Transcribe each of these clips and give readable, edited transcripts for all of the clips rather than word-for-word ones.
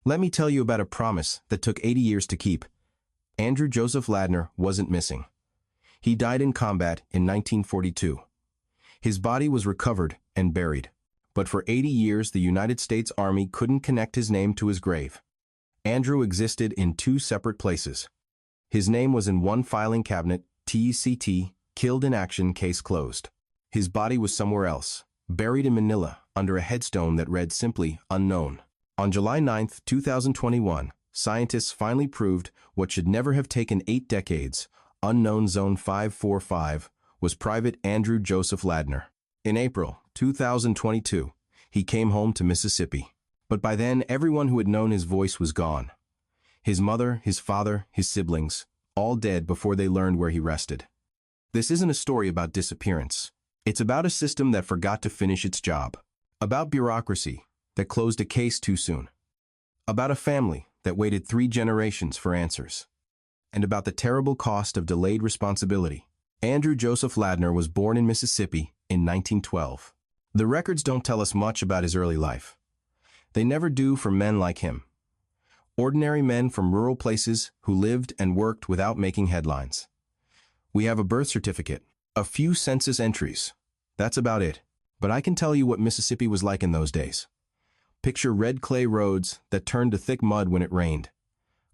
Let me tell you about a promise that took 80 years to keep. Andrew Joseph Ladner wasn't missing. He died in combat in 1942. His body was recovered and buried. But for 80 years, the United States Army couldn't connect his name to his grave. Andrew existed in two separate places. His name was in one filing cabinet, TECT, killed in action, case closed. His body was somewhere else, buried in Manila, under a headstone that read simply, unknown. On July 9, 2021, scientists finally proved what should never have taken 8 decades, unknown Zone 545, was Private Andrew Joseph Ladner. In April 2022, he came home to Mississippi. But by then, everyone who had known his voice was gone. His mother, his father, his siblings, all dead before they learned where he rested. This isn't a story about disappearance. It's about a system that forgot to finish its job. About bureaucracy that closed a case too soon. About a family that waited 3 generations for answers. And about the terrible cost of delayed responsibility. Andrew Joseph Ladner was born in Mississippi in 1912. The records don't tell us much about his early life. They never do for men like him. Ordinary men from rural places who lived and worked without making headlines. We have a birth certificate, a few census entries. That's about it. But I can tell you what Mississippi was like in those days. Picture red clay roads that turned to thick mud when it rained.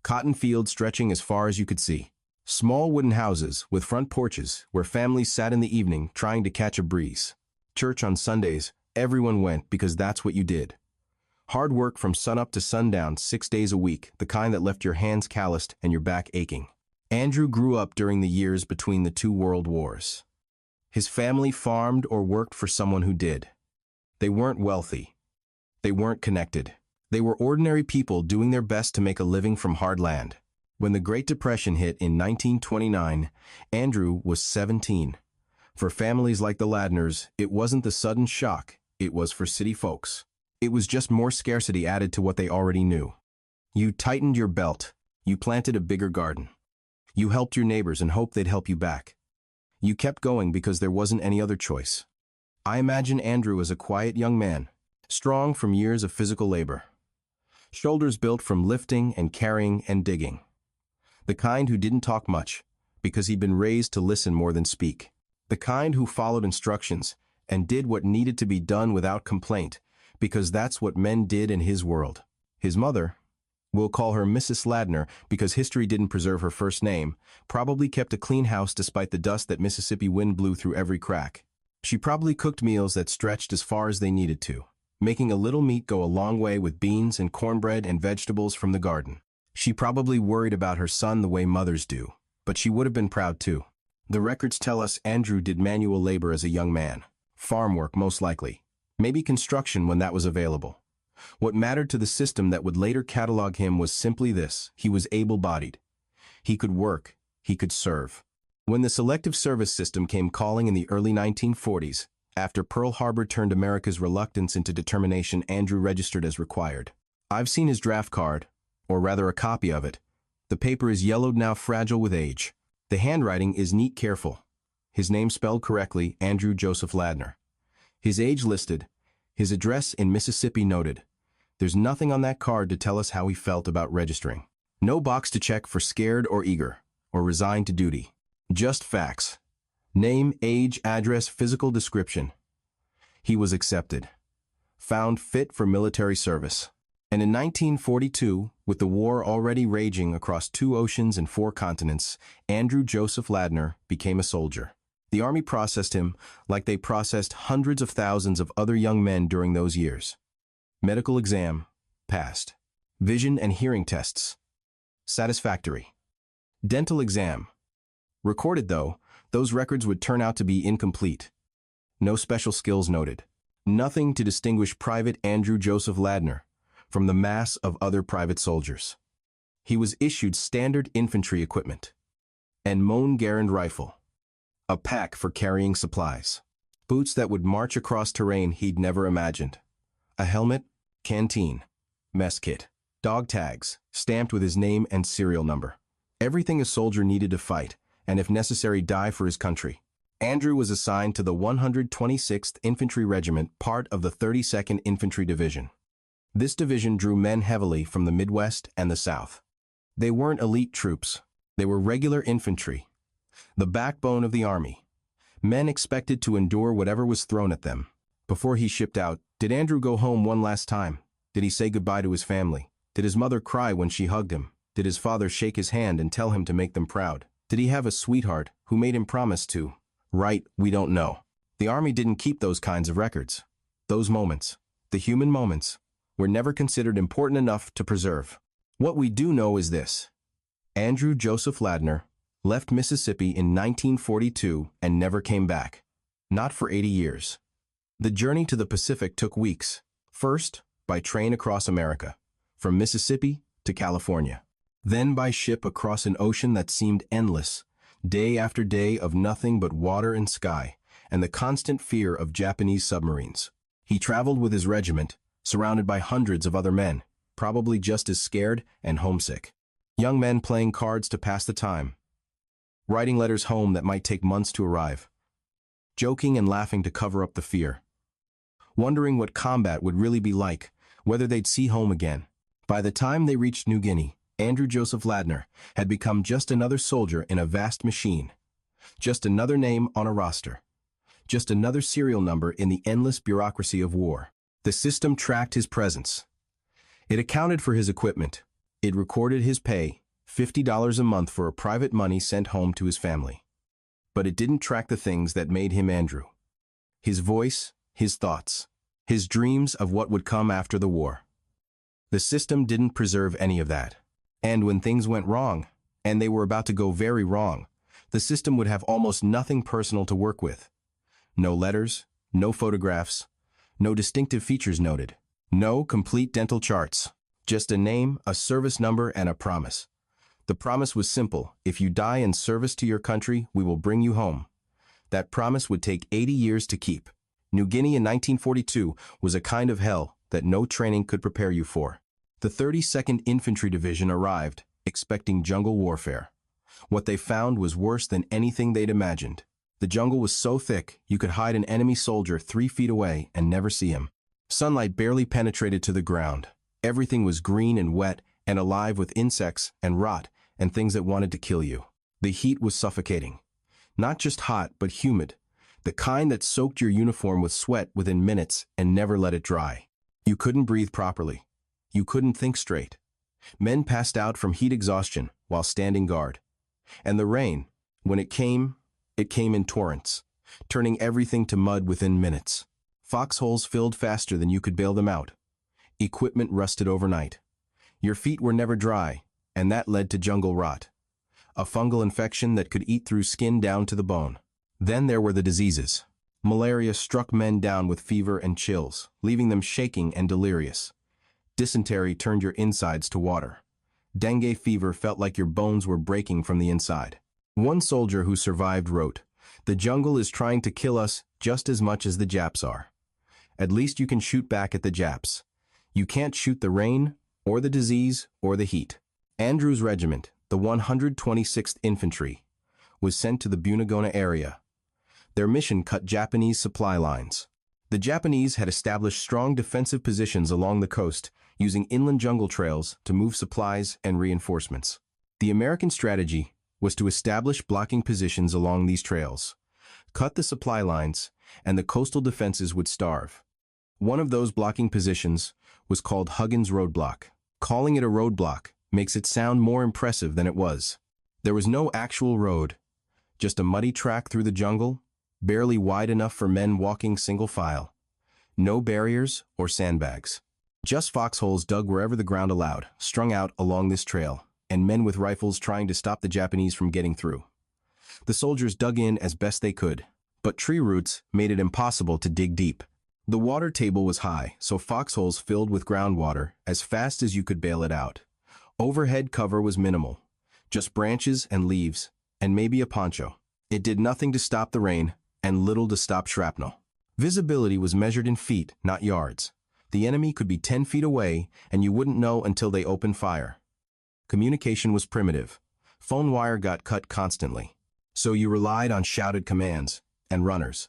Cotton fields stretching as far as you could see. Small wooden houses with front porches where families sat in the evening trying to catch a breeze. Church on Sundays, everyone went because that's what you did. Hard work from sunup to sundown 6 days a week, the kind that left your hands calloused and your back aching. Andrew grew up during the years between the 2 world wars. His family farmed or worked for someone who did. They weren't wealthy. They weren't connected. They were ordinary people doing their best to make a living from hard land. When the Great Depression hit in 1929, Andrew was 17. For families like the Ladners, it wasn't the sudden shock, it was for city folks. It was just more scarcity added to what they already knew. You tightened your belt. You planted a bigger garden. You helped your neighbors and hoped they'd help you back. You kept going because there wasn't any other choice. I imagine Andrew as a quiet young man, strong from years of physical labor. Shoulders built from lifting and carrying and digging. The kind who didn't talk much, because he'd been raised to listen more than speak. The kind who followed instructions and did what needed to be done without complaint, because that's what men did in his world. His mother, we'll call her Mrs. Ladner because history didn't preserve her first name, probably kept a clean house despite the dust that Mississippi wind blew through every crack. She probably cooked meals that stretched as far as they needed to, making a little meat go a long way with beans and cornbread and vegetables from the garden. She probably worried about her son the way mothers do, but she would have been proud too. The records tell us Andrew did manual labor as a young man. Farm work most likely. Maybe construction when that was available. What mattered to the system that would later catalog him was simply this: he was able-bodied. He could work. He could serve. When the Selective Service System came calling in the early 1940s, after Pearl Harbor turned America's reluctance into determination, Andrew registered as required. I've seen his draft card, or rather a copy of it. The paper is yellowed, now fragile with age. The handwriting is neat, careful. His name spelled correctly, Andrew Joseph Ladner. His age listed, his address in Mississippi noted. There's nothing on that card to tell us how he felt about registering. No box to check for scared or eager, or resigned to duty. Just facts. Name, age, address, physical description. He was accepted. Found fit for military service. And in 1942, with the war already raging across 2 oceans and 4 continents, Andrew Joseph Ladner became a soldier. The Army processed him like they processed hundreds of thousands of other young men during those years. Medical exam, passed. Vision and hearing tests, satisfactory. Dental exam. Recorded though, those records would turn out to be incomplete. No special skills noted. Nothing to distinguish Private Andrew Joseph Ladner from the mass of other private soldiers. He was issued standard infantry equipment. And Moan-Garand rifle. A pack for carrying supplies. Boots that would march across terrain he'd never imagined. A helmet, canteen, mess kit, dog tags, stamped with his name and serial number. Everything a soldier needed to fight, and if necessary die for his country. Andrew was assigned to the 126th Infantry Regiment, part of the 32nd Infantry Division. This division drew men heavily from the Midwest and the South. They weren't elite troops. They were regular infantry, the backbone of the army. Men expected to endure whatever was thrown at them. Before he shipped out, did Andrew go home one last time? Did he say goodbye to his family? Did his mother cry when she hugged him? Did his father shake his hand and tell him to make them proud? Did he have a sweetheart who made him promise to? Right, we don't know. The army didn't keep those kinds of records. Those moments, the human moments, were never considered important enough to preserve. What we do know is this. Andrew Joseph Ladner left Mississippi in 1942 and never came back. Not for 80 years. The journey to the Pacific took weeks. First, by train across America, from Mississippi to California. Then by ship across an ocean that seemed endless, day after day of nothing but water and sky, and the constant fear of Japanese submarines. He traveled with his regiment, surrounded by hundreds of other men, probably just as scared and homesick. Young men playing cards to pass the time, writing letters home that might take months to arrive, joking and laughing to cover up the fear, wondering what combat would really be like, whether they'd see home again. By the time they reached New Guinea, Andrew Joseph Ladner had become just another soldier in a vast machine, just another name on a roster, just another serial number in the endless bureaucracy of war. The system tracked his presence. It accounted for his equipment. It recorded his pay, $50 a month for a private money sent home to his family. But it didn't track the things that made him Andrew. His voice, his thoughts, his dreams of what would come after the war. The system didn't preserve any of that. And when things went wrong, and they were about to go very wrong, the system would have almost nothing personal to work with. No letters, no photographs, no distinctive features noted, no complete dental charts, just a name, a service number, and a promise. The promise was simple: if you die in service to your country, we will bring you home. That promise would take 80 years to keep. New Guinea in 1942 was a kind of hell that no training could prepare you for. The 32nd Infantry Division arrived, expecting jungle warfare. What they found was worse than anything they'd imagined. The jungle was so thick, you could hide an enemy soldier 3 feet away and never see him. Sunlight barely penetrated to the ground. Everything was green and wet and alive with insects and rot and things that wanted to kill you. The heat was suffocating. Not just hot, but humid. The kind that soaked your uniform with sweat within minutes and never let it dry. You couldn't breathe properly. You couldn't think straight. Men passed out from heat exhaustion while standing guard. And the rain, when it came in torrents, turning everything to mud within minutes. Foxholes filled faster than you could bail them out. Equipment rusted overnight. Your feet were never dry, and that led to jungle rot. A fungal infection that could eat through skin down to the bone. Then there were the diseases. Malaria struck men down with fever and chills, leaving them shaking and delirious. Dysentery turned your insides to water. Dengue fever felt like your bones were breaking from the inside. One soldier who survived wrote, "The jungle is trying to kill us just as much as the Japs are. At least you can shoot back at the Japs. You can't shoot the rain, or the disease, or the heat." Andrew's regiment, the 126th Infantry, was sent to the Bunagona area. Their mission cut Japanese supply lines. The Japanese had established strong defensive positions along the coast, using inland jungle trails to move supplies and reinforcements. The American strategy was to establish blocking positions along these trails, cut the supply lines, and the coastal defenses would starve. One of those blocking positions was called Huggins Roadblock. Calling it a roadblock makes it sound more impressive than it was. There was no actual road, just a muddy track through the jungle, barely wide enough for men walking single file. No barriers or sandbags. Just foxholes dug wherever the ground allowed, strung out along this trail, and men with rifles trying to stop the Japanese from getting through. The soldiers dug in as best they could, but tree roots made it impossible to dig deep. The water table was high, so foxholes filled with groundwater as fast as you could bail it out. Overhead cover was minimal, just branches and leaves, and maybe a poncho. It did nothing to stop the rain, and little to stop shrapnel. Visibility was measured in feet, not yards. The enemy could be 10 feet away, and you wouldn't know until they opened fire. Communication was primitive. Phone wire got cut constantly. So you relied on shouted commands and runners.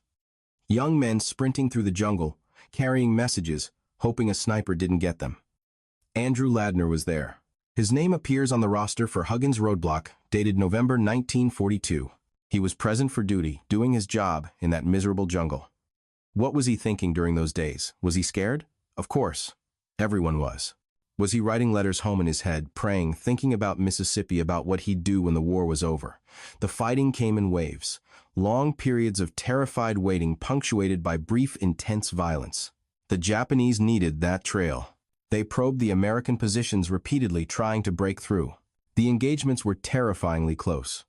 Young men sprinting through the jungle, carrying messages, hoping a sniper didn't get them. Andrew Ladner was there. His name appears on the roster for Huggins Roadblock, dated November 1942. He was present for duty, doing his job in that miserable jungle. What was he thinking during those days? Was he scared? Of course. Everyone was. Was he writing letters home in his head, praying, thinking about Mississippi, about what he'd do when the war was over? The fighting came in waves. Long periods of terrified waiting punctuated by brief, intense violence. The Japanese needed that trail. They probed the American positions repeatedly, trying to break through. The engagements were terrifyingly close.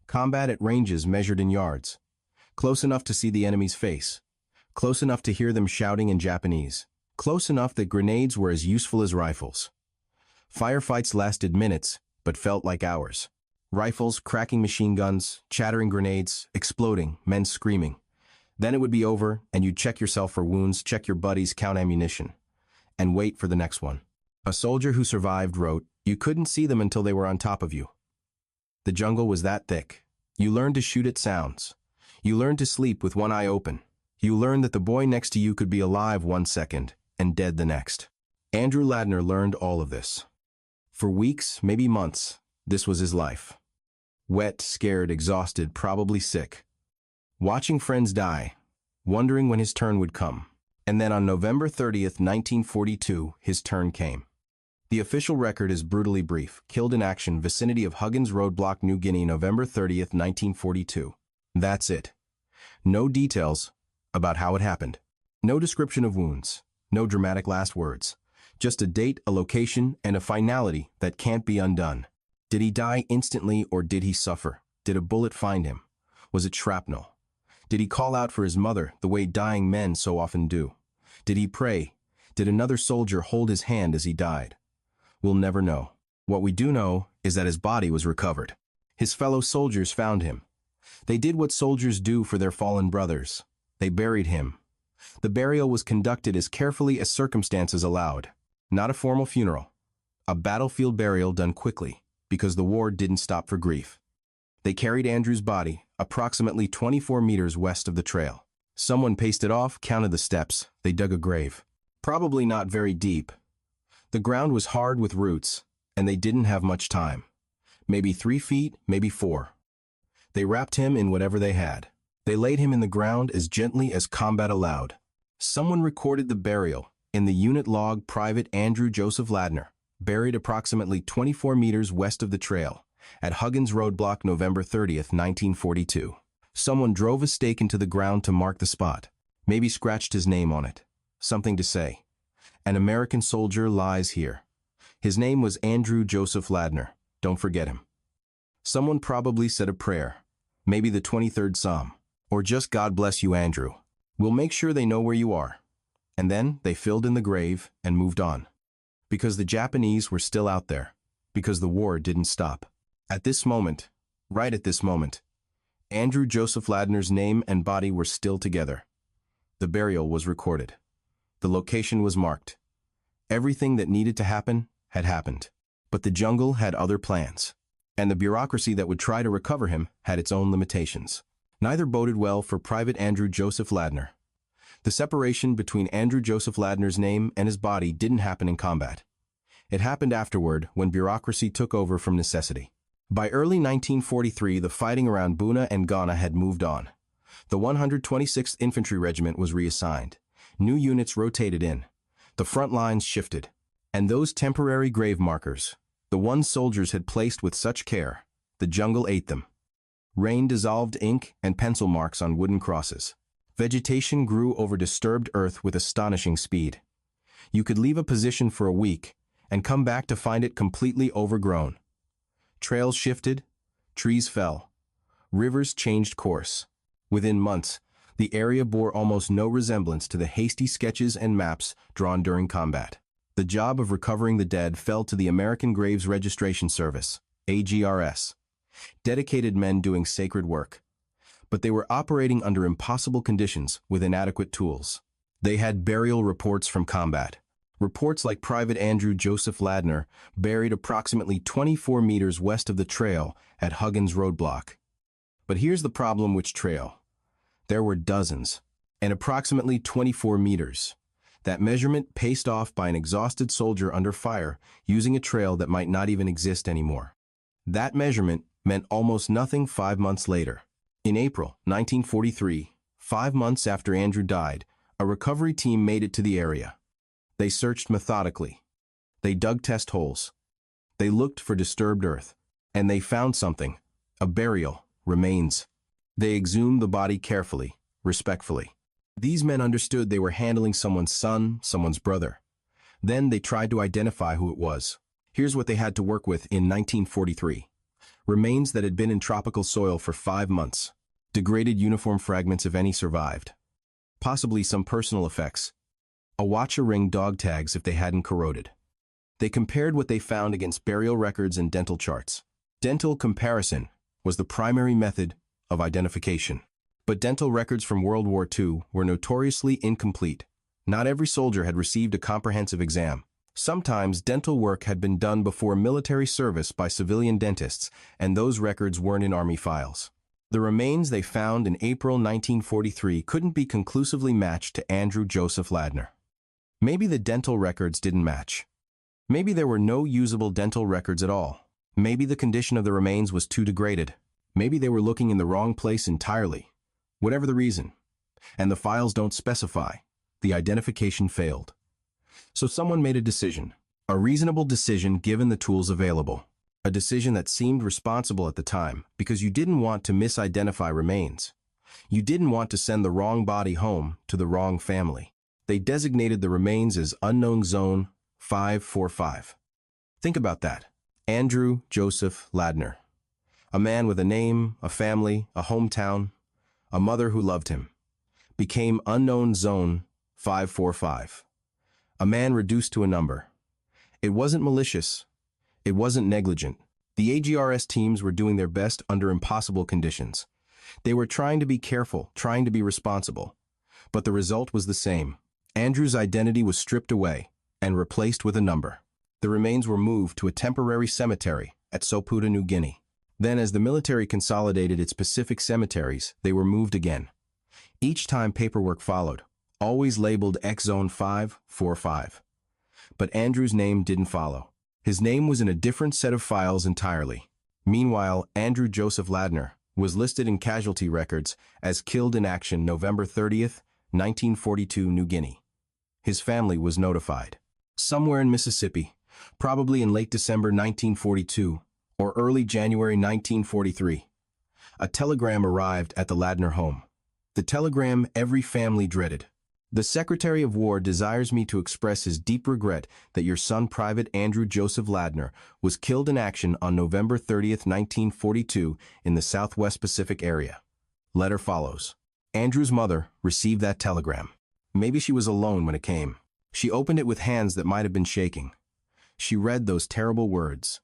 Combat at ranges measured in yards. Close enough to see the enemy's face. Close enough to hear them shouting in Japanese. Close enough that grenades were as useful as rifles. Firefights lasted minutes, but felt like hours. Rifles, cracking machine guns, chattering grenades, exploding, men screaming. Then it would be over, and you'd check yourself for wounds, check your buddies, count ammunition, and wait for the next one. A soldier who survived wrote, "You couldn't see them until they were on top of you." The jungle was that thick. You learned to shoot at sounds. You learned to sleep with one eye open. You learned that the boy next to you could be alive one second and dead the next. Andrew Ladner learned all of this. For weeks, maybe months, this was his life. Wet, scared, exhausted, probably sick. Watching friends die, wondering when his turn would come. And then on November 30th, 1942, his turn came. The official record is brutally brief. Killed in action, vicinity of Huggins Roadblock, New Guinea, November 30th, 1942. That's it. No details about how it happened. No description of wounds. No dramatic last words. Just a date, a location, and a finality that can't be undone. Did he die instantly, or did he suffer? Did a bullet find him? Was it shrapnel? Did he call out for his mother, the way dying men so often do? Did he pray? Did another soldier hold his hand as he died? We'll never know. What we do know is that his body was recovered. His fellow soldiers found him. They did what soldiers do for their fallen brothers. They buried him. The burial was conducted as carefully as circumstances allowed. Not a formal funeral. A battlefield burial done quickly, because the war didn't stop for grief. They carried Andrew's body approximately 24 meters west of the trail. Someone paced it off, counted the steps. They dug a grave. Probably not very deep. The ground was hard with roots, and they didn't have much time. Maybe 3 feet, maybe 4. They wrapped him in whatever they had. They laid him in the ground as gently as combat allowed. Someone recorded the burial in the unit log. Private Andrew Joseph Ladner, buried approximately 24 meters west of the trail, at Huggins Roadblock, November 30th, 1942. Someone drove a stake into the ground to mark the spot, maybe scratched his name on it. Something to say. An American soldier lies here. His name was Andrew Joseph Ladner. Don't forget him. Someone probably said a prayer, maybe the 23rd Psalm, or just God bless you, Andrew. We'll make sure they know where you are. And then they filled in the grave and moved on. Because the Japanese were still out there. Because the war didn't stop. At this moment, right at this moment, Andrew Joseph Ladner's name and body were still together. The burial was recorded. The location was marked. Everything that needed to happen had happened. But the jungle had other plans. And the bureaucracy that would try to recover him had its own limitations. Neither boded well for Private Andrew Joseph Ladner. The separation between Andrew Joseph Ladner's name and his body didn't happen in combat. It happened afterward, when bureaucracy took over from necessity. By early 1943, the fighting around Buna and Ghana had moved on. The 126th Infantry Regiment was reassigned. New units rotated in. The front lines shifted. And those temporary grave markers, the ones soldiers had placed with such care, the jungle ate them. Rain dissolved ink and pencil marks on wooden crosses. Vegetation grew over disturbed earth with astonishing speed. You could leave a position for a week and come back to find it completely overgrown. Trails shifted, trees fell, rivers changed course. Within months, the area bore almost no resemblance to the hasty sketches and maps drawn during combat. The job of recovering the dead fell to the American Graves Registration Service, AGRS. Dedicated men doing sacred work. But they were operating under impossible conditions with inadequate tools. They had burial reports from combat. Reports like Private Andrew Joseph Ladner, buried approximately 24 meters west of the trail at Huggins Roadblock. But here's the problem: which trail? There were dozens, and approximately 24 meters. That measurement paced off by an exhausted soldier under fire, using a trail that might not even exist anymore. That measurement meant almost nothing 5 months later. In April 1943, 5 months after Andrew died, a recovery team made it to the area. They searched methodically. They dug test holes. They looked for disturbed earth. And they found something: a burial, remains. They exhumed the body carefully, respectfully. These men understood they were handling someone's son, someone's brother. Then they tried to identify who it was. Here's what they had to work with in 1943. Remains that had been in tropical soil for 5 months. Degraded uniform fragments if any survived. Possibly some personal effects. A watch-a-ring dog tags if they hadn't corroded. They compared what they found against burial records and dental charts. Dental comparison was the primary method of identification. But dental records from World War II were notoriously incomplete. Not every soldier had received a comprehensive exam. Sometimes dental work had been done before military service by civilian dentists, and those records weren't in Army files. The remains they found in April 1943 couldn't be conclusively matched to Andrew Joseph Ladner. Maybe the dental records didn't match. Maybe there were no usable dental records at all. Maybe the condition of the remains was too degraded. Maybe they were looking in the wrong place entirely. Whatever the reason, and the files don't specify, the identification failed. So someone made a decision, a reasonable decision given the tools available, a decision that seemed responsible at the time because you didn't want to misidentify remains. You didn't want to send the wrong body home to the wrong family. They designated the remains as Unknown Zone 545. Think about that. Andrew Joseph Ladner. A man with a name, a family, a hometown, a mother who loved him, became Unknown Zone 545. A man reduced to a number. It wasn't malicious. It wasn't negligent. The AGRS teams were doing their best under impossible conditions. They were trying to be careful, trying to be responsible. But the result was the same. Andrew's identity was stripped away and replaced with a number. The remains were moved to a temporary cemetery at Soputa, New Guinea. Then, as the military consolidated its Pacific cemeteries, they were moved again. Each time paperwork followed, always labeled X Zone 545. But Andrew's name didn't follow. His name was in a different set of files entirely. Meanwhile, Andrew Joseph Ladner was listed in casualty records as killed in action November 30th, 1942, New Guinea. His family was notified. Somewhere in Mississippi, probably in late December 1942, or early January 1943, a telegram arrived at the Ladner home. The telegram every family dreaded. The Secretary of War desires me to express his deep regret that your son, Private Andrew Joseph Ladner, was killed in action on November 30th, 1942 in the Southwest Pacific area. Letter follows. Andrew's mother received that telegram. Maybe she was alone when it came. She opened it with hands that might have been shaking. She read those terrible words.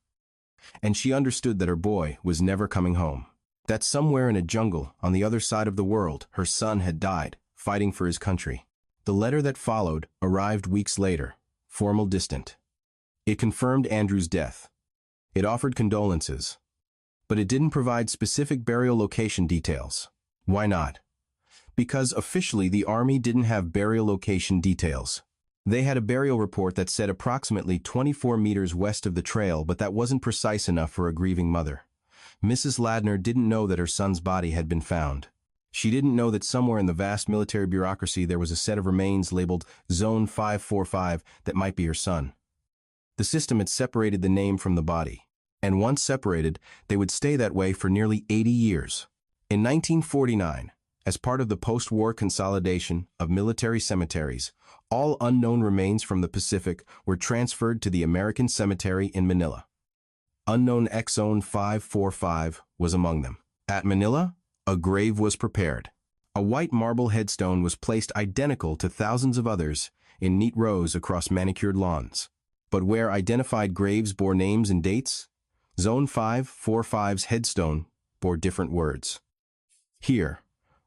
And she understood that her boy was never coming home. That somewhere in a jungle on the other side of the world, her son had died, fighting for his country. The letter that followed arrived weeks later, formal, distant. It confirmed Andrew's death. It offered condolences. But it didn't provide specific burial location details. Why not? Because officially the Army didn't have burial location details. They had a burial report that said approximately 24 meters west of the trail, but that wasn't precise enough for a grieving mother. Mrs. Ladner didn't know that her son's body had been found. She didn't know that somewhere in the vast military bureaucracy there was a set of remains labeled Zone 545 that might be her son. The system had separated the name from the body, and once separated, they would stay that way for nearly 80 years. In 1949, as part of the post-war consolidation of military cemeteries, all unknown remains from the Pacific were transferred to the American Cemetery in Manila. Unknown X Zone 545 was among them. At Manila, a grave was prepared. A white marble headstone was placed identical to thousands of others in neat rows across manicured lawns. But where identified graves bore names and dates, Zone 545's headstone bore different words. Here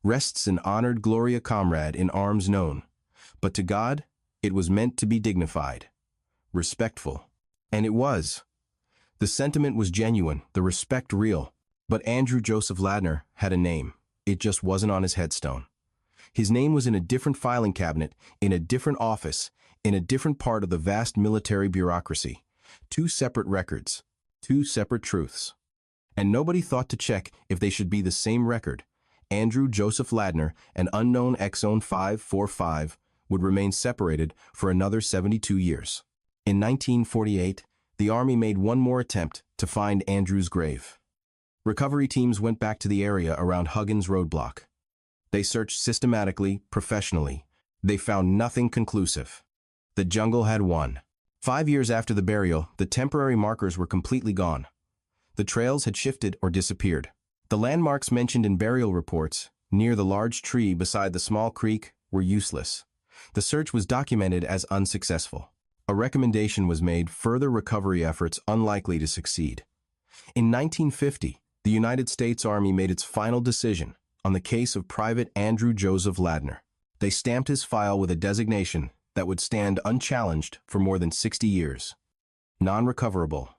rests an honored Gloria comrade in arms known, but to God, it was meant to be dignified, respectful. And it was. The sentiment was genuine, the respect real. But Andrew Joseph Ladner had a name. It just wasn't on his headstone. His name was in a different filing cabinet, in a different office, in a different part of the vast military bureaucracy. Two separate records, two separate truths. And nobody thought to check if they should be the same record. Andrew Joseph Ladner, an unknown exon 545, would remain separated for another 72 years. In 1948, the Army made one more attempt to find Andrew's grave. Recovery teams went back to the area around Huggins Roadblock. They searched systematically, professionally. They found nothing conclusive. The jungle had won. 5 years after the burial, the temporary markers were completely gone. The trails had shifted or disappeared. The landmarks mentioned in burial reports, near the large tree beside the small creek, were useless. The search was documented as unsuccessful. A recommendation was made, further recovery efforts unlikely to succeed. In 1950, the United States Army made its final decision on the case of Private Andrew Joseph Ladner. They stamped his file with a designation that would stand unchallenged for more than 60 years. Non-recoverable.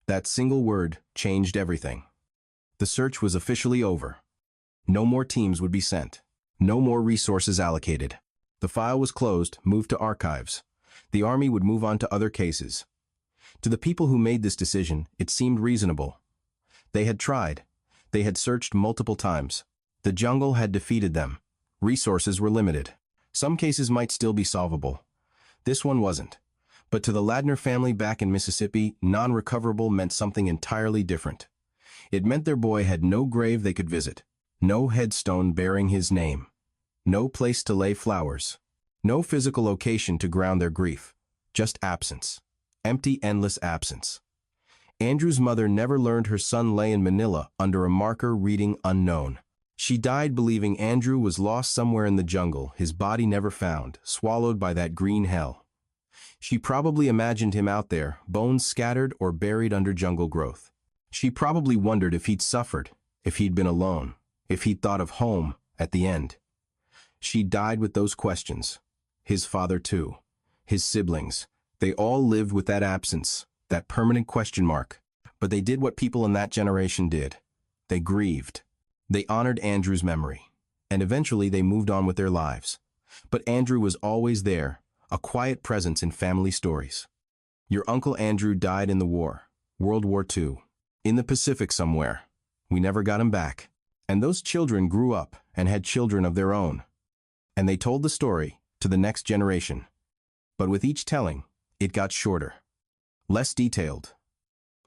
That single word changed everything. The search was officially over. No more teams would be sent. No more resources allocated. The file was closed, moved to archives. The Army would move on to other cases. To the people who made this decision, it seemed reasonable. They had tried. They had searched multiple times. The jungle had defeated them. Resources were limited. Some cases might still be solvable. This one wasn't. But to the Ladner family back in Mississippi, non-recoverable meant something entirely different. It meant their boy had no grave they could visit, no headstone bearing his name, no place to lay flowers, no physical location to ground their grief, just absence. Empty, endless absence. Andrew's mother never learned her son lay in Manila under a marker reading unknown. She died believing Andrew was lost somewhere in the jungle, his body never found, swallowed by that green hell. She probably imagined him out there, bones scattered or buried under jungle growth. She probably wondered if he'd suffered, if he'd been alone, if he'd thought of home at the end. She died with those questions. His father too. His siblings. They all lived with that absence, that permanent question mark. But they did what people in that generation did. They grieved. They honored Andrew's memory. And eventually they moved on with their lives. But Andrew was always there, a quiet presence in family stories. Your Uncle Andrew died in the war, World War II, in the Pacific somewhere. We never got him back. And those children grew up and had children of their own. And they told the story to the next generation. But with each telling, it got shorter. Less detailed.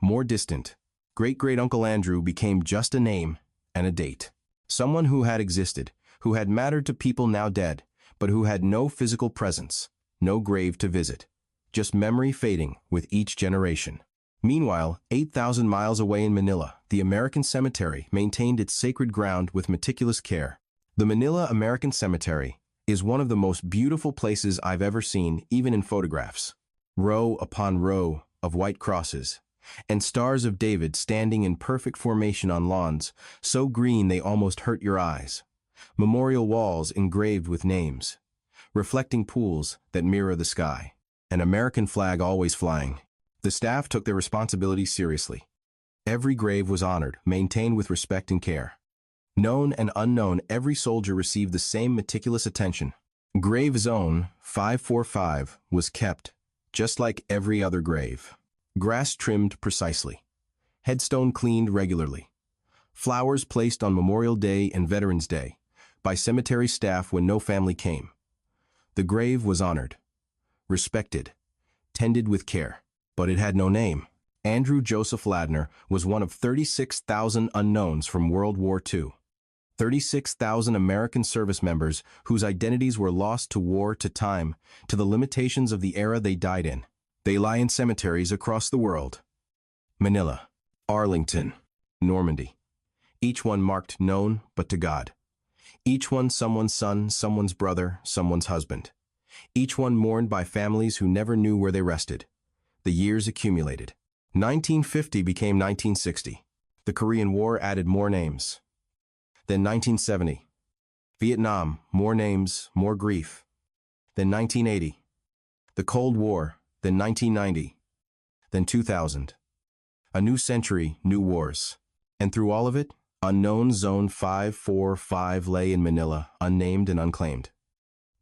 More distant. Great-great-uncle Andrew became just a name and a date. Someone who had existed, who had mattered to people now dead, but who had no physical presence, no grave to visit. Just memory fading with each generation. Meanwhile, 8,000 miles away in Manila, the American Cemetery maintained its sacred ground with meticulous care. The Manila American Cemetery is one of the most beautiful places I've ever seen, even in photographs. Row upon row of white crosses, and stars of David standing in perfect formation on lawns, so green they almost hurt your eyes. Memorial walls engraved with names. Reflecting pools that mirror the sky. An American flag always flying. The staff took their responsibilities seriously. Every grave was honored, maintained with respect and care. Known and unknown, every soldier received the same meticulous attention. Grave Zone 545 was kept, just like every other grave. Grass trimmed precisely. Headstone cleaned regularly. Flowers placed on Memorial Day and Veterans Day, by cemetery staff when no family came. The grave was honored, respected, tended with care, but it had no name. Andrew Joseph Ladner was one of 36,000 unknowns from World War II. 36,000 American service members whose identities were lost to war, to time, to the limitations of the era they died in. They lie in cemeteries across the world. Manila, Arlington, Normandy. Each one marked known but to God. Each one someone's son, someone's brother, someone's husband. Each one mourned by families who never knew where they rested. The years accumulated. 1950 became 1960. The Korean War added more names. Then 1970. Vietnam, more names, more grief. Then 1980. The Cold War, then 1990. Then 2000. A new century, new wars. And through all of it, Unknown Zone 545 lay in Manila, unnamed and unclaimed.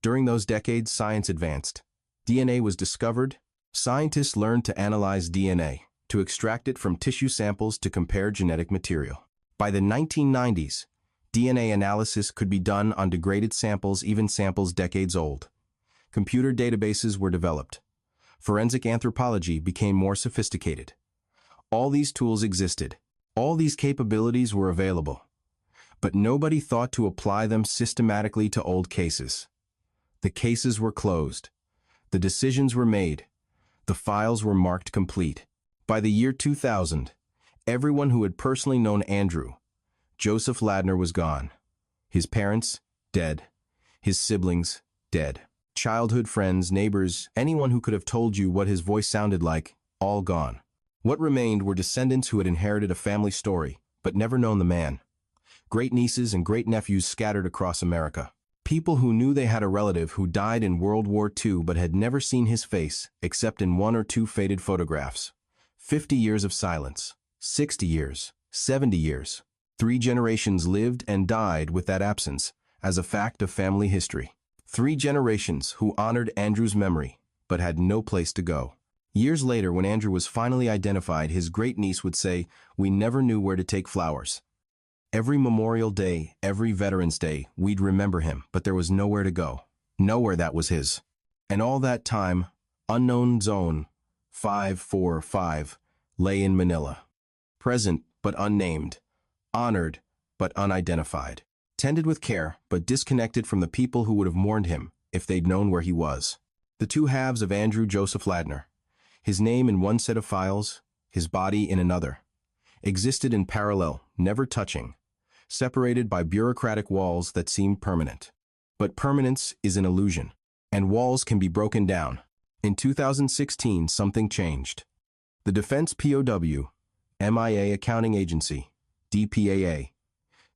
During those decades, science advanced. DNA was discovered. Scientists learned to analyze DNA, to extract it from tissue samples to compare genetic material. By the 1990s, DNA analysis could be done on degraded samples, even samples decades old. Computer databases were developed. Forensic anthropology became more sophisticated. All these tools existed. All these capabilities were available. But nobody thought to apply them systematically to old cases. The cases were closed. The decisions were made. The files were marked complete. By the year 2000, everyone who had personally known Andrew Joseph Ladner was gone. His parents, dead. His siblings, dead. Childhood friends, neighbors, anyone who could have told you what his voice sounded like, all gone. What remained were descendants who had inherited a family story, but never known the man. Great-nieces and great-nephews scattered across America. People who knew they had a relative who died in World War II but had never seen his face except in one or two faded photographs. 50 years of silence. 60 years. 70 years. 3 generations lived and died with that absence as a fact of family history. 3 generations who honored Andrew's memory but had no place to go. Years later, when Andrew was finally identified, his great-niece would say, "We never knew where to take flowers." Every Memorial Day, every Veterans Day, we'd remember him, but there was nowhere to go. Nowhere that was his. And all that time, Unknown Zone 545 lay in Manila. Present but unnamed. Honored but unidentified. Tended with care but disconnected from the people who would have mourned him if they'd known where he was. The two halves of Andrew Joseph Ladner, his name in one set of files, his body in another, existed in parallel, never touching, separated by bureaucratic walls that seemed permanent. But permanence is an illusion, and walls can be broken down. In 2016, something changed. The Defense POW, MIA Accounting Agency, DPAA,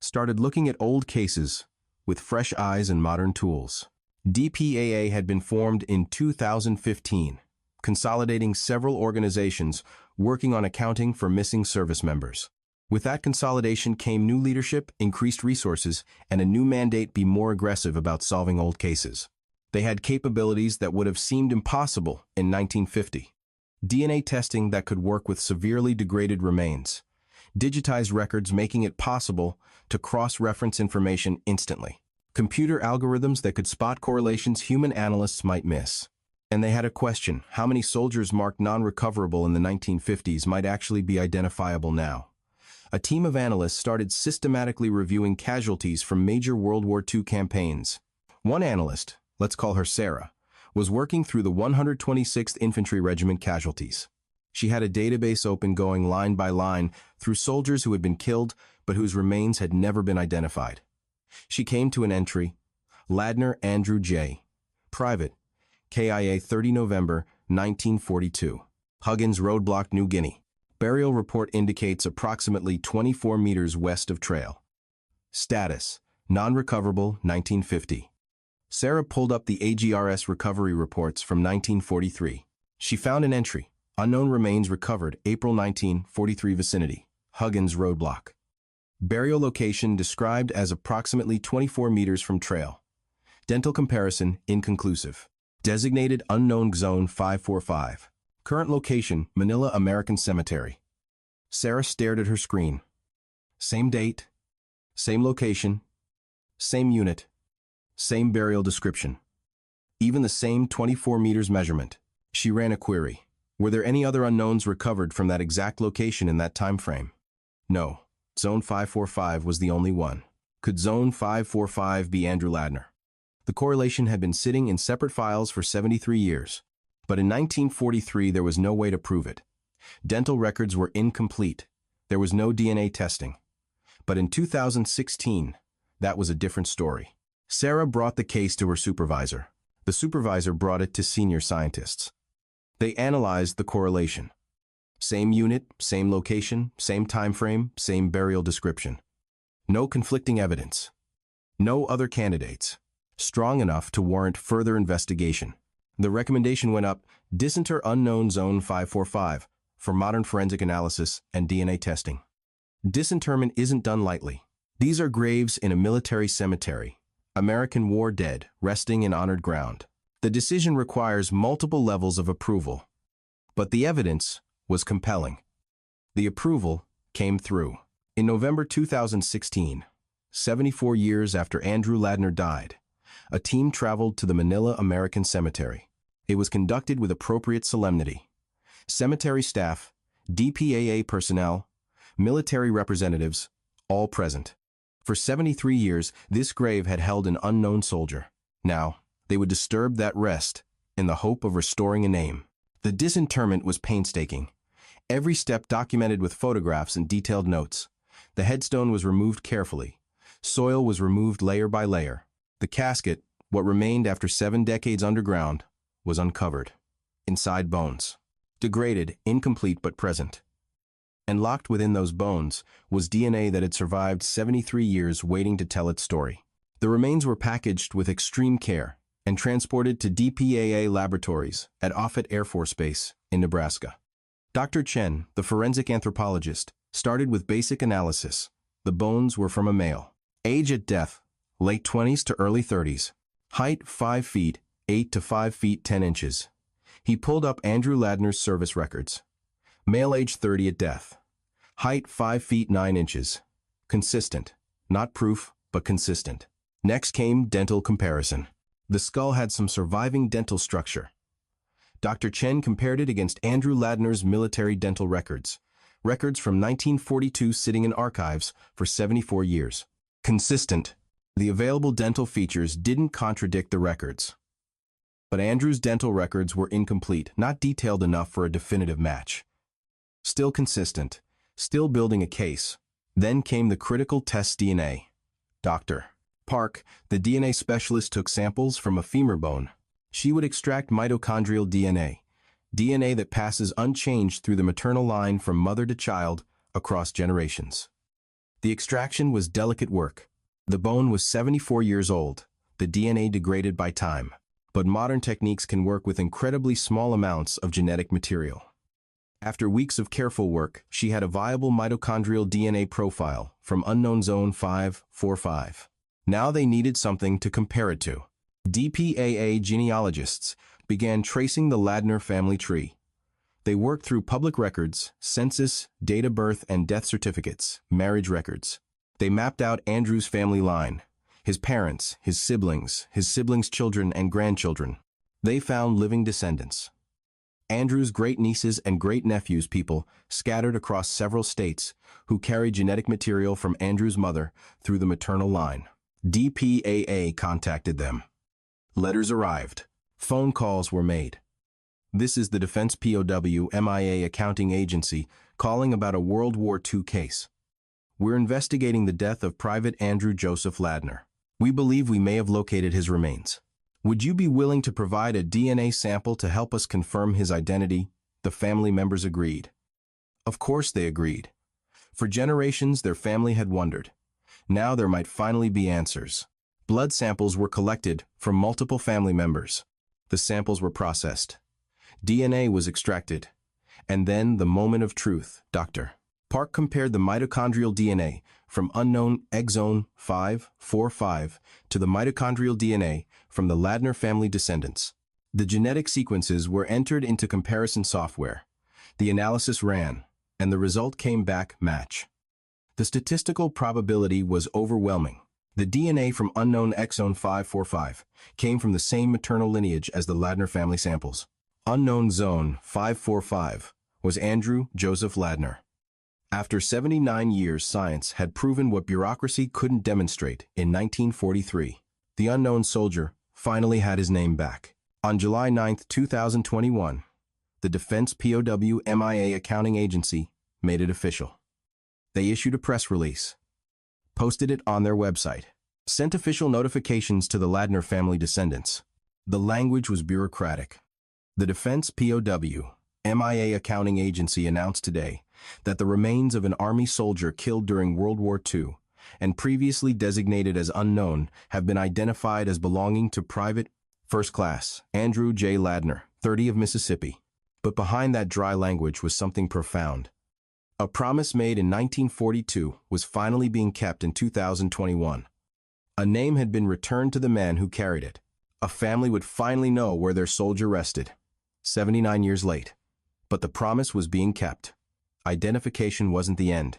started looking at old cases with fresh eyes and modern tools. DPAA had been formed in 2015, consolidating several organizations working on accounting for missing service members. With that consolidation came new leadership, increased resources, and a new mandate: be more aggressive about solving old cases. They had capabilities that would have seemed impossible in 1950. DNA testing that could work with severely degraded remains. Digitized records making it possible to cross-reference information instantly. Computer algorithms that could spot correlations human analysts might miss. And they had a question: how many soldiers marked non-recoverable in the 1950s might actually be identifiable now? A team of analysts started systematically reviewing casualties from major World War II campaigns. One analyst, let's call her Sarah, was working through the 126th Infantry Regiment casualties. She had a database open going line by line through soldiers who had been killed but whose remains had never been identified. She came to an entry: Ladner Andrew J. Private, KIA 30 November 1942. Huggins Roadblock, New Guinea. Burial report indicates approximately 24 meters west of trail. Status: non-recoverable, 1950. Sarah pulled up the AGRS recovery reports from 1943. She found an entry: unknown remains recovered, April 1943 vicinity, Huggins Roadblock. Burial location described as approximately 24 meters from trail. Dental comparison inconclusive. Designated Unknown Zone 545. Current location, Manila American Cemetery. Sarah stared at her screen. Same date, same location, same unit, same burial description. Even the same 24 meters measurement. She ran a query. Were there any other unknowns recovered from that exact location in that time frame? No. Zone 545 was the only one. Could Zone 545 be Andrew Ladner? The correlation had been sitting in separate files for 73 years. But in 1943, there was no way to prove it. Dental records were incomplete. There was no DNA testing. But in 2016, that was a different story. Sarah brought the case to her supervisor. The supervisor brought it to senior scientists. They analyzed the correlation. Same unit, same location, same time frame, same burial description. No conflicting evidence. No other candidates strong enough to warrant further investigation. The recommendation went up: disinter Unknown Zone 545 for modern forensic analysis and DNA testing. Disinterment isn't done lightly. These are graves in a military cemetery, American war dead, resting in honored ground. The decision requires multiple levels of approval. But the evidence was compelling. The approval came through. In November 2016, 74 years after Andrew Ladner died, a team traveled to the Manila American Cemetery. It was conducted with appropriate solemnity. Cemetery staff, DPAA personnel, military representatives, all present. For 73 years, this grave had held an unknown soldier. Now, they would disturb that rest in the hope of restoring a name. The disinterment was painstaking. Every step documented with photographs and detailed notes. The headstone was removed carefully. Soil was removed layer by layer. The casket, what remained after 7 decades underground, was uncovered. Inside bones. Degraded, incomplete but present. And locked within those bones was DNA that had survived 73 years waiting to tell its story. The remains were packaged with extreme care and transported to DPAA laboratories at Offutt Air Force Base in Nebraska. Dr. Chen, the forensic anthropologist, started with basic analysis. The bones were from a male. Age at death, late 20s to early 30s. Height 5 feet, 8 to 5 feet 10 inches. He pulled up Andrew Ladner's service records. Male age 30 at death. Height 5 feet 9 inches. Consistent. Not proof, but consistent. Next came dental comparison. The skull had some surviving dental structure. Dr. Chen compared it against Andrew Ladner's military dental records. Records from 1942 sitting in archives for 74 years. Consistent. The available dental features didn't contradict the records. But Andrew's dental records were incomplete, not detailed enough for a definitive match. Still consistent, still building a case. Then came the critical test DNA. Dr. Park, the DNA specialist, took samples from a femur bone. She would extract mitochondrial DNA, DNA that passes unchanged through the maternal line from mother to child across generations. The extraction was delicate work. The bone was 74 years old, the DNA degraded by time. But modern techniques can work with incredibly small amounts of genetic material. After weeks of careful work, she had a viable mitochondrial DNA profile from unknown zone 545. Now they needed something to compare it to. DPAA genealogists began tracing the Ladner family tree. They worked through public records, census, date of birth and death certificates, marriage records. They mapped out Andrew's family line, his parents, his siblings' children and grandchildren. They found living descendants. Andrew's great-nieces and great-nephews, people scattered across several states who carry genetic material from Andrew's mother through the maternal line. DPAA contacted them. Letters arrived. Phone calls were made. This is the Defense POW MIA accounting agency calling about a World War II case. We're investigating the death of Private Andrew Joseph Ladner. We believe we may have located his remains. Would you be willing to provide a DNA sample to help us confirm his identity? The family members agreed. Of course they agreed. For generations their family had wondered. Now there might finally be answers. Blood samples were collected from multiple family members. The samples were processed. DNA was extracted. And then the moment of truth, Dr. Park compared the mitochondrial DNA from unknown exon 545 to the mitochondrial DNA from the Ladner family descendants. The genetic sequences were entered into comparison software. The analysis ran, and the result came back match. The statistical probability was overwhelming. The DNA from unknown exon 545 came from the same maternal lineage as the Ladner family samples. Unknown zone 545 was Andrew Joseph Ladner. After 79 years, science had proven what bureaucracy couldn't demonstrate in 1943. The unknown soldier finally had his name back. On July 9, 2021, the Defense POW MIA accounting agency made it official. They issued a press release, posted it on their website, sent official notifications to the Ladner family descendants. The language was bureaucratic. The Defense POW MIA accounting agency announced today that the remains of an Army soldier killed during World War II and previously designated as unknown have been identified as belonging to Private First Class Andrew J. Ladner, 30 of Mississippi. But behind that dry language was something profound. A promise made in 1942 was finally being kept in 2021. A name had been returned to the man who carried it. A family would finally know where their soldier rested, 79 years late. But the promise was being kept. Identification wasn't the end.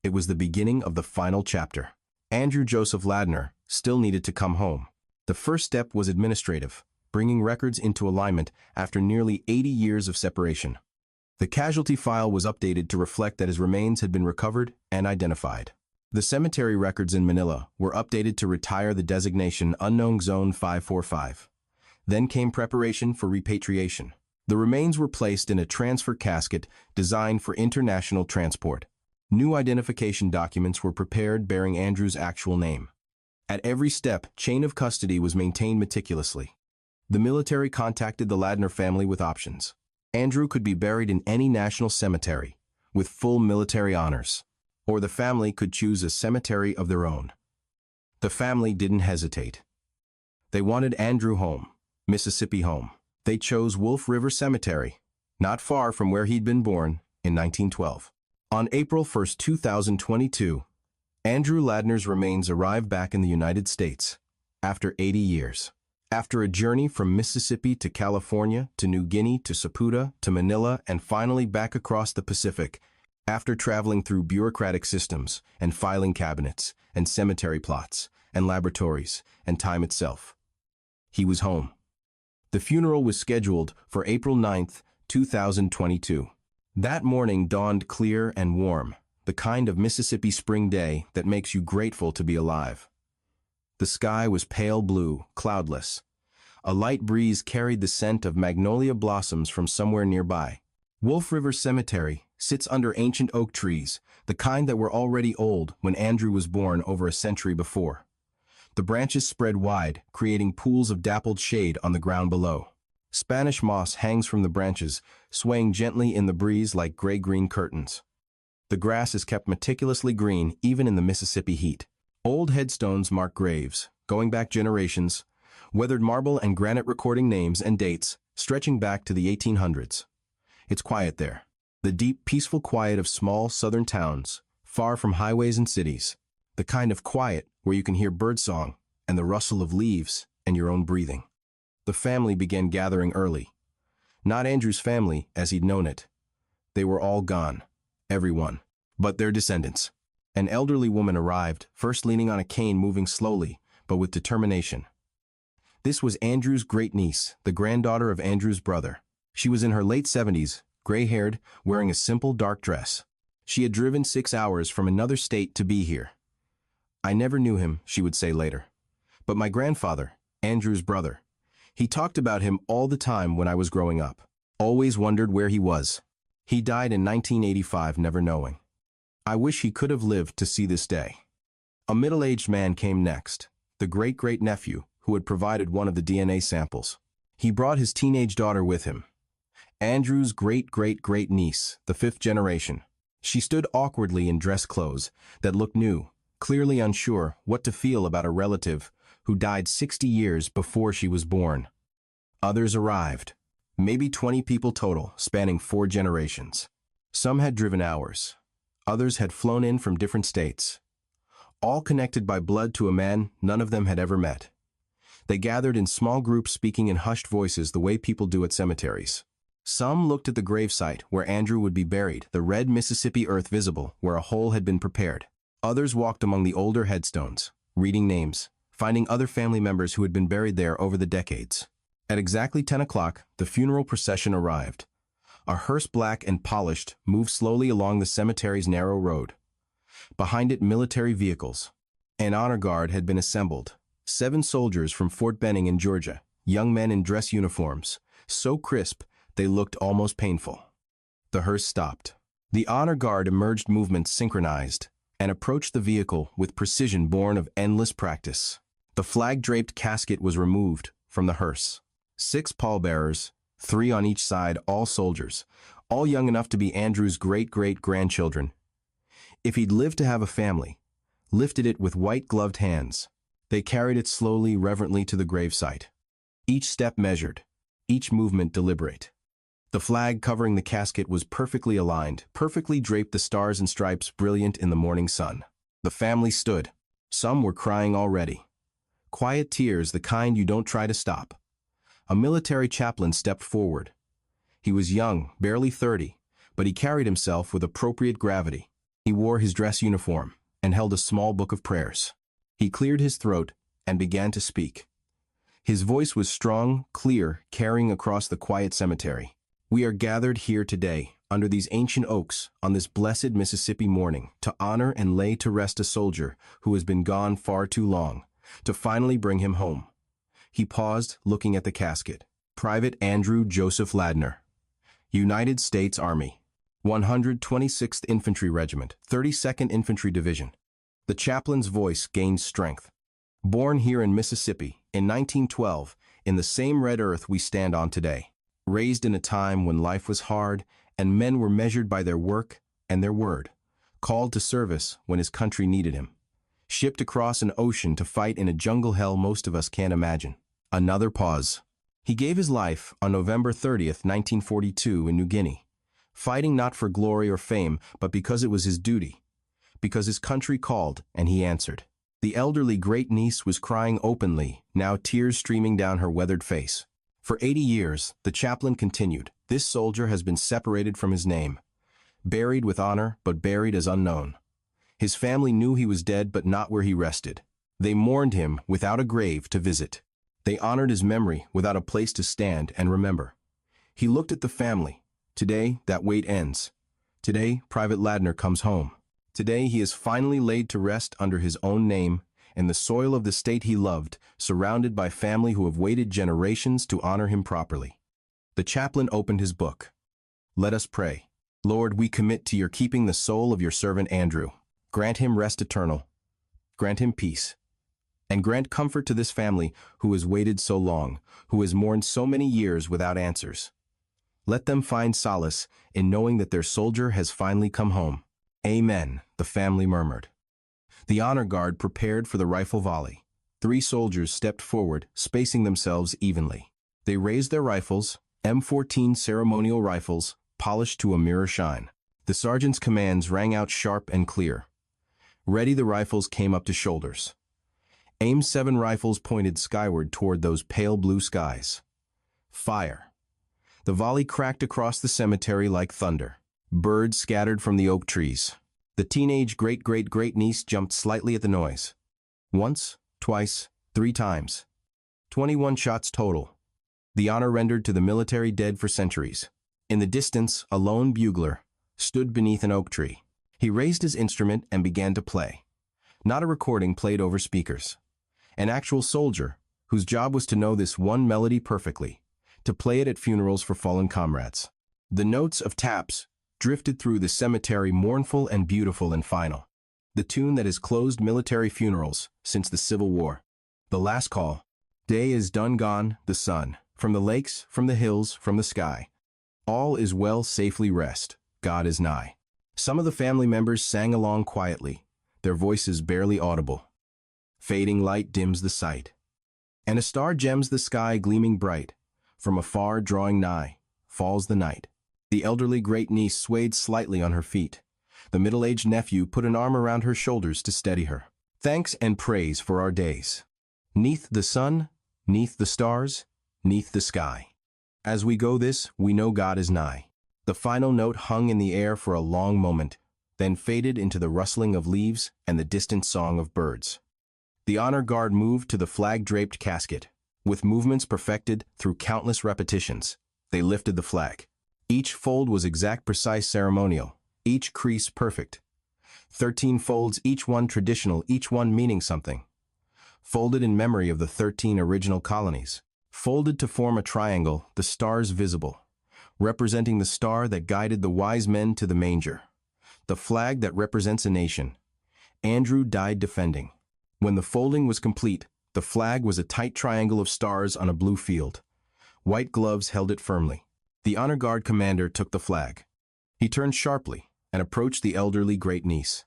It was the beginning of the final chapter. Andrew Joseph Ladner still needed to come home. The first step was administrative, bringing records into alignment after nearly 80 years of separation. The casualty file was updated to reflect that his remains had been recovered and identified. The cemetery records in Manila were updated to retire the designation Unknown Zone 545. Then came preparation for repatriation. The remains were placed in a transfer casket designed for international transport. New identification documents were prepared bearing Andrew's actual name. At every step, chain of custody was maintained meticulously. The military contacted the Ladner family with options. Andrew could be buried in any national cemetery, with full military honors, or the family could choose a cemetery of their own. The family didn't hesitate. They wanted Andrew home, Mississippi home. They chose Wolf River Cemetery, not far from where he'd been born, in 1912. On April 1, 2022, Andrew Ladner's remains arrived back in the United States, after 80 years. After a journey from Mississippi to California, to New Guinea, to Saputo, to Manila, and finally back across the Pacific, after traveling through bureaucratic systems, and filing cabinets, and cemetery plots, and laboratories, and time itself, he was home. The funeral was scheduled for April 9, 2022. That morning dawned clear and warm, the kind of Mississippi spring day that makes you grateful to be alive. The sky was pale blue, cloudless. A light breeze carried the scent of magnolia blossoms from somewhere nearby. Wolf River Cemetery sits under ancient oak trees, the kind that were already old when Andrew was born over a century before. The branches spread wide, creating pools of dappled shade on the ground below. Spanish moss hangs from the branches, swaying gently in the breeze like gray-green curtains. The grass is kept meticulously green even in the Mississippi heat. Old headstones mark graves, going back generations, weathered marble and granite recording names and dates, stretching back to the 1800s. It's quiet there. The deep, peaceful quiet of small southern towns, far from highways and cities. The kind of quiet where you can hear birdsong and the rustle of leaves and your own breathing. The family began gathering early. Not Andrew's family, as he'd known it. They were all gone, everyone, but their descendants. An elderly woman arrived, first leaning on a cane, moving slowly, but with determination. This was Andrew's great-niece, the granddaughter of Andrew's brother. She was in her late 70s, gray-haired, wearing a simple dark dress. She had driven 6 hours from another state to be here. I never knew him, she would say later. But my grandfather, Andrew's brother, he talked about him all the time when I was growing up. Always wondered where he was. He died in 1985, never knowing. I wish he could have lived to see this day. A middle-aged man came next, the great-great-nephew who had provided one of the DNA samples. He brought his teenage daughter with him. Andrew's great-great-great-niece, the 5th generation. She stood awkwardly in dress clothes that looked new, clearly unsure what to feel about a relative who died 60 years before she was born. Others arrived, maybe 20 people total, spanning 4 generations. Some had driven hours. Others had flown in from different states. All connected by blood to a man none of them had ever met. They gathered in small groups, speaking in hushed voices the way people do at cemeteries. Some looked at the gravesite where Andrew would be buried, the red Mississippi earth visible where a hole had been prepared. Others walked among the older headstones, reading names, finding other family members who had been buried there over the decades. At exactly 10 o'clock, the funeral procession arrived. A hearse, black and polished, moved slowly along the cemetery's narrow road. Behind it, military vehicles. An honor guard had been assembled. 7 soldiers from Fort Benning in Georgia, young men in dress uniforms, so crisp they looked almost painful. The hearse stopped. The honor guard emerged, movements synchronized, and approached the vehicle with precision born of endless practice. The flag-draped casket was removed from the hearse. 6 pallbearers, 3 on each side, all soldiers, all young enough to be Andrew's great-great-grandchildren. If he'd lived to have a family, lifted it with white-gloved hands. They carried it slowly, reverently to the gravesite. Each step measured, each movement deliberate. The flag covering the casket was perfectly aligned, perfectly draped, the stars and stripes brilliant in the morning sun. The family stood. Some were crying already. Quiet tears, the kind you don't try to stop. A military chaplain stepped forward. He was young, barely 30, but he carried himself with appropriate gravity. He wore his dress uniform and held a small book of prayers. He cleared his throat and began to speak. His voice was strong, clear, carrying across the quiet cemetery. We are gathered here today, under these ancient oaks, on this blessed Mississippi morning, to honor and lay to rest a soldier who has been gone far too long, to finally bring him home. He paused, looking at the casket. Private Andrew Joseph Ladner, United States Army, 126th Infantry Regiment, 32nd Infantry Division. The chaplain's voice gained strength. Born here in Mississippi, in 1912, in the same red earth we stand on today. Raised in a time when life was hard and men were measured by their work and their word. Called to service when his country needed him. Shipped across an ocean to fight in a jungle hell most of us can't imagine. Another pause. He gave his life on November 30th, 1942 in New Guinea. Fighting not for glory or fame, but because it was his duty. Because his country called and he answered. The elderly great-niece was crying openly, now tears streaming down her weathered face. For 80 years, the chaplain continued, this soldier has been separated from his name. Buried with honor, but buried as unknown. His family knew he was dead, but not where he rested. They mourned him without a grave to visit. They honored his memory without a place to stand and remember. He looked at the family. Today, that wait ends. Today, Private Ladner comes home. Today, he is finally laid to rest under his own name, in the soil of the state he loved, surrounded by family who have waited generations to honor him properly. The chaplain opened his book. Let us pray. Lord, we commit to your keeping the soul of your servant Andrew. Grant him rest eternal. Grant him peace. And grant comfort to this family who has waited so long, who has mourned so many years without answers. Let them find solace in knowing that their soldier has finally come home. Amen, the family murmured. The honor guard prepared for the rifle volley. 3 soldiers stepped forward, spacing themselves evenly. They raised their rifles, M14 ceremonial rifles, polished to a mirror shine. The sergeant's commands rang out sharp and clear. Ready, the rifles came up to shoulders. Aim 7 rifles pointed skyward toward those pale blue skies. Fire. The volley cracked across the cemetery like thunder. Birds scattered from the oak trees. The teenage great-great-great-niece jumped slightly at the noise. Once, twice, 3 times. 21 shots total. The honor rendered to the military dead for centuries. In the distance, a lone bugler stood beneath an oak tree. He raised his instrument and began to play. Not a recording played over speakers. An actual soldier, whose job was to know this one melody perfectly, to play it at funerals for fallen comrades. The notes of taps drifted through the cemetery, mournful and beautiful and final. The tune that has closed military funerals since the Civil War. The last call. Day is done gone, the sun. From the lakes, from the hills, from the sky. All is well, safely rest. God is nigh. Some of the family members sang along quietly, their voices barely audible. Fading light dims the sight. And a star gems the sky, gleaming bright. From afar, drawing nigh, falls the night. The elderly great-niece swayed slightly on her feet. The middle-aged nephew put an arm around her shoulders to steady her. Thanks and praise for our days. Neath the sun, neath the stars, neath the sky. As we go this, we know God is nigh. The final note hung in the air for a long moment, then faded into the rustling of leaves and the distant song of birds. The honor guard moved to the flag-draped casket. With movements perfected through countless repetitions, they lifted the flag. Each fold was exact, precise, ceremonial, each crease perfect. 13 folds, each one traditional, each one meaning something. Folded in memory of the 13 original colonies. Folded to form a triangle, the stars visible, representing the star that guided the wise men to the manger. The flag that represents a nation. Andrew died defending. When the folding was complete, the flag was a tight triangle of stars on a blue field. White gloves held it firmly. The honor guard commander took the flag. He turned sharply and approached the elderly great-niece.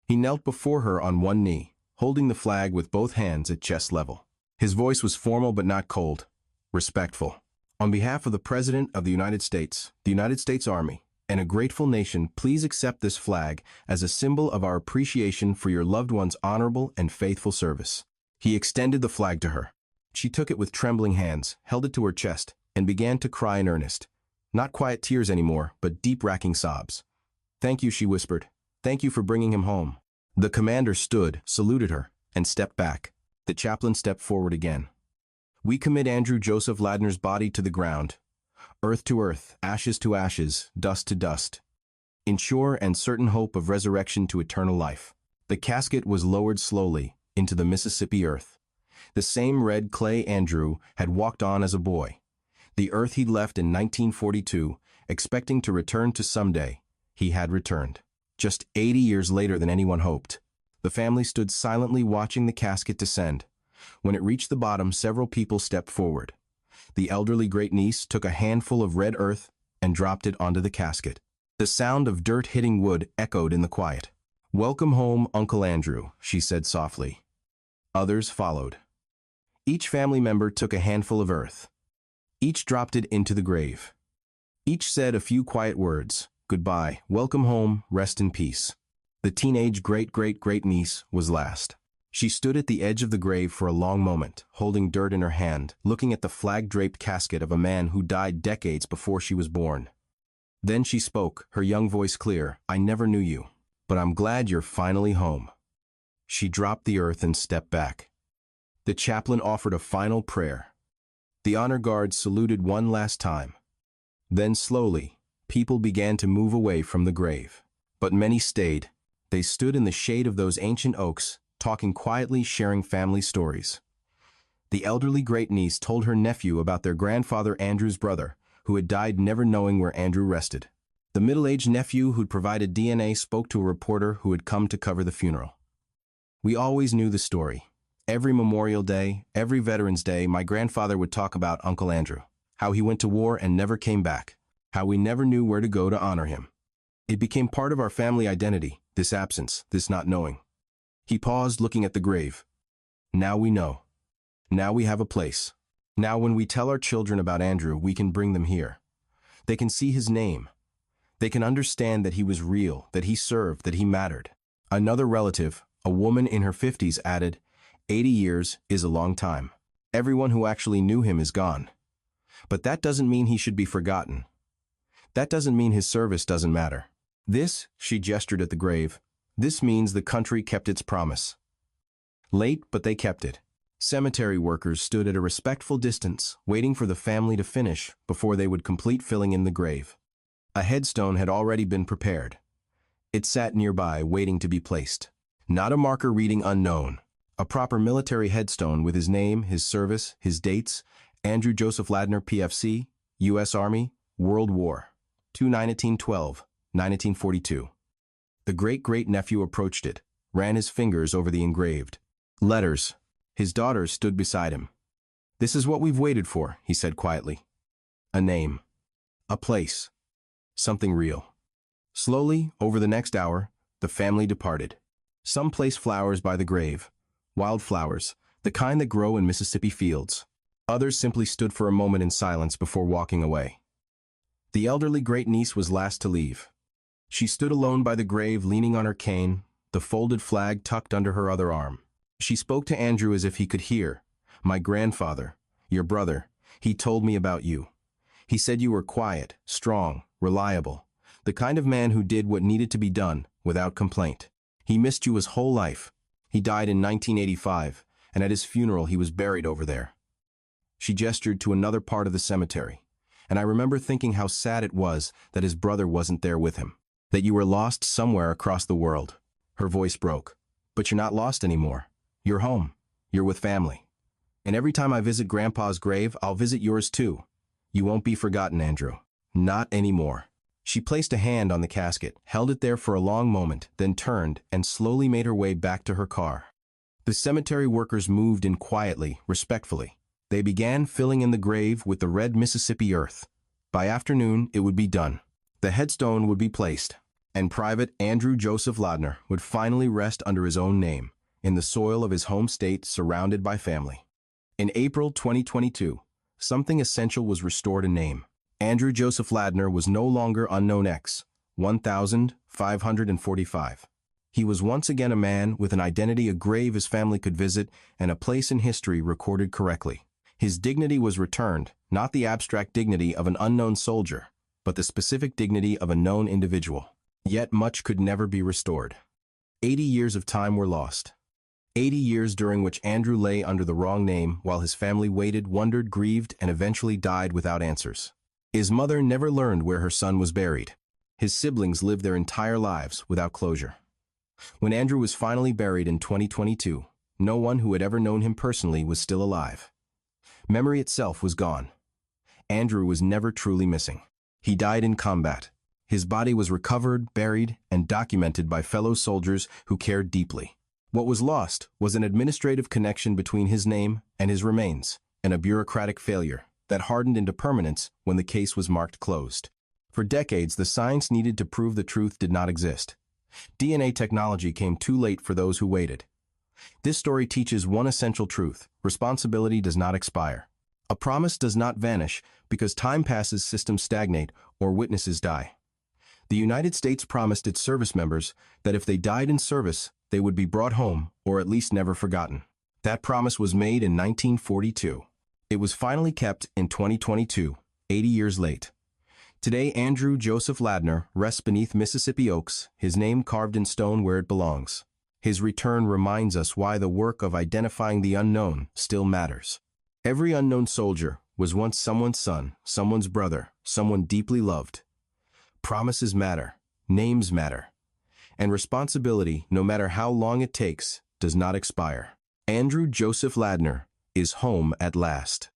He knelt before her on one knee, holding the flag with both hands at chest level. His voice was formal but not cold, respectful. On behalf of the President of the United States Army, and a grateful nation, please accept this flag as a symbol of our appreciation for your loved one's honorable and faithful service. He extended the flag to her. She took it with trembling hands, held it to her chest, and began to cry in earnest. Not quiet tears anymore, but deep-racking sobs. "Thank you," she whispered. "Thank you for bringing him home." The commander stood, saluted her, and stepped back. The chaplain stepped forward again. "We commit Andrew Joseph Ladner's body to the ground, earth to earth, ashes to ashes, dust to dust, in sure and certain hope of resurrection to eternal life." The casket was lowered slowly into the Mississippi earth. The same red clay Andrew had walked on as a boy. The earth he'd left in 1942, expecting to return to someday, he had returned. Just 80 years later than anyone hoped. The family stood silently watching the casket descend. When it reached the bottom, several people stepped forward. The elderly great-niece took a handful of red earth and dropped it onto the casket. The sound of dirt hitting wood echoed in the quiet. "Welcome home, Uncle Andrew," she said softly. Others followed. Each family member took a handful of earth. Each dropped it into the grave. Each said a few quiet words. "Goodbye, welcome home, rest in peace." The teenage great-great-great-niece was last. She stood at the edge of the grave for a long moment, holding dirt in her hand, looking at the flag-draped casket of a man who died decades before she was born. Then she spoke, her young voice clear. "I never knew you, but I'm glad you're finally home." She dropped the earth and stepped back. The chaplain offered a final prayer. The honor guard saluted one last time. Then slowly, people began to move away from the grave. But many stayed. They stood in the shade of those ancient oaks, talking quietly, sharing family stories. The elderly great-niece told her nephew about their grandfather Andrew's brother, who had died never knowing where Andrew rested. The middle-aged nephew who'd provided DNA spoke to a reporter who had come to cover the funeral. "We always knew the story. Every Memorial Day, every Veterans Day, my grandfather would talk about Uncle Andrew, how he went to war and never came back, how we never knew where to go to honor him. It became part of our family identity, this absence, this not knowing." He paused, looking at the grave. "Now we know. Now we have a place. Now when we tell our children about Andrew, we can bring them here. They can see his name. They can understand that he was real, that he served, that he mattered." Another relative, a woman in her 50s, added, 80 years is a long time. Everyone who actually knew him is gone. But that doesn't mean he should be forgotten. That doesn't mean his service doesn't matter. This," she gestured at the grave, "this means the country kept its promise. Late, but they kept it." Cemetery workers stood at a respectful distance, waiting for the family to finish before they would complete filling in the grave. A headstone had already been prepared. It sat nearby, waiting to be placed. Not a marker reading unknown. A proper military headstone with his name, his service, his dates: Andrew Joseph Ladner, PFC, U.S. Army, World War II, 1912, 1942. The great-great-nephew approached it, ran his fingers over the engraved letters. His daughter stood beside him. "This is what we've waited for," he said quietly. "A name. A place. Something real." Slowly, over the next hour, the family departed. Some placed flowers by the grave, wildflowers, the kind that grow in Mississippi fields. Others simply stood for a moment in silence before walking away. The elderly great-niece was last to leave. She stood alone by the grave, leaning on her cane, the folded flag tucked under her other arm. She spoke to Andrew as if he could hear. "My grandfather, your brother, he told me about you. He said you were quiet, strong, reliable, the kind of man who did what needed to be done without complaint. He missed you his whole life. He died in 1985, and at his funeral he was buried over there." She gestured to another part of the cemetery, and I remember thinking how sad it was that his brother wasn't there with him, that you were lost somewhere across the world. Her voice broke. "But you're not lost anymore. You're home. You're with family. And every time I visit Grandpa's grave, I'll visit yours too. You won't be forgotten, Andrew. Not anymore." She placed a hand on the casket, held it there for a long moment, then turned and slowly made her way back to her car. The cemetery workers moved in quietly, respectfully. They began filling in the grave with the red Mississippi earth. By afternoon, it would be done. The headstone would be placed, and Private Andrew Joseph Ladner would finally rest under his own name, in the soil of his home state, surrounded by family. In April 2022, something essential was restored: a name. Andrew Joseph Ladner was no longer unknown X, 1545. He was once again a man with an identity, a grave his family could visit, and a place in history recorded correctly. His dignity was returned, not the abstract dignity of an unknown soldier, but the specific dignity of a known individual. Yet much could never be restored. 80 years of time were lost. 80 years during which Andrew lay under the wrong name while his family waited, wondered, grieved, and eventually died without answers. His mother never learned where her son was buried. His siblings lived their entire lives without closure. When Andrew was finally buried in 2022, no one who had ever known him personally was still alive. Memory itself was gone. Andrew was never truly missing. He died in combat. His body was recovered, buried, and documented by fellow soldiers who cared deeply. What was lost was an administrative connection between his name and his remains, and a bureaucratic failure that hardened into permanence when the case was marked closed. For decades, the science needed to prove the truth did not exist. DNA technology came too late for those who waited. This story teaches one essential truth: responsibility does not expire. A promise does not vanish because time passes, systems stagnate, or witnesses die. The United States promised its service members that if they died in service, they would be brought home, or at least never forgotten. That promise was made in 1942. It was finally kept in 2022, 80 years late. Today, Andrew Joseph Ladner rests beneath Mississippi oaks, his name carved in stone where it belongs. His return reminds us why the work of identifying the unknown still matters. Every unknown soldier was once someone's son, someone's brother, someone deeply loved. Promises matter, names matter, and responsibility, no matter how long it takes, does not expire. Andrew Joseph Ladner is home at last.